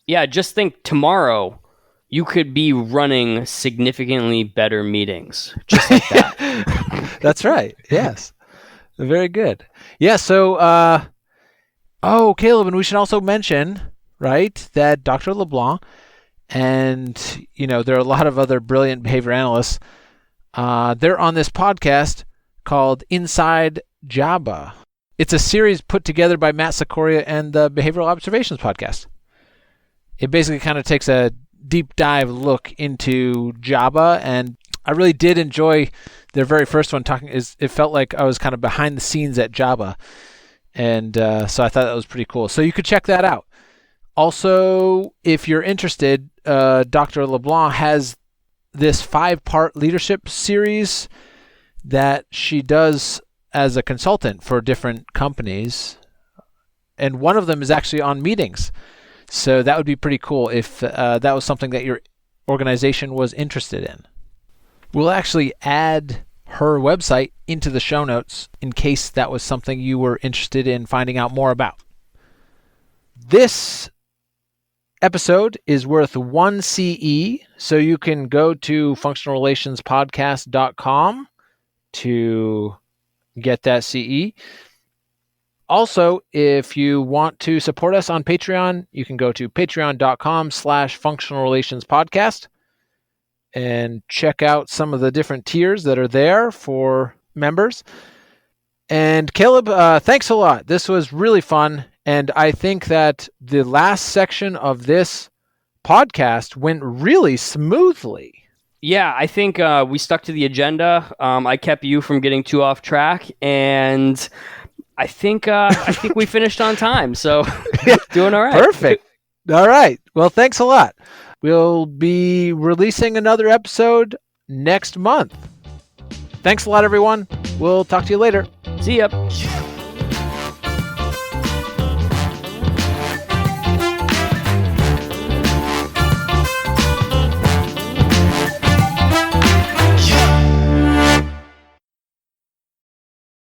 Yeah, just think tomorrow you could be running significantly better meetings. Just like that. That's right. Yes. Very good. Yeah. So, Caleb, and we should also mention, right, that Dr. LeBlanc and, there are a lot of other brilliant behavior analysts. They're on this podcast called Inside Java. It's a series put together by Matt Sikoria and the Behavioral Observations podcast. It basically kind of takes a deep dive look into Java, and I really did enjoy their very first one. It felt like I was kind of behind the scenes at Java, and so I thought that was pretty cool. So you could check that out. Also, if you're interested, Dr. LeBlanc has this 5-part leadership series that she does as a consultant for different companies, and one of them is actually on meetings. So that would be pretty cool if that was something that you're organization was interested in. We'll actually add her website into the show notes in case that was something you were interested in finding out more about. This episode is worth 1 CE, so you can go to functionalrelationspodcast.com to get that CE. Also, if you want to support us on Patreon, you can go to patreon.com/functionalrelationspodcast and check out some of the different tiers that are there for members. And Caleb, thanks a lot. This was really fun. And I think that the last section of this podcast went really smoothly. Yeah, I think we stuck to the agenda. I kept you from getting too off track, and I think we finished on time. So doing all right. Perfect. All right. Well, thanks a lot. We'll be releasing another episode next month. Thanks a lot, everyone. We'll talk to you later. See ya.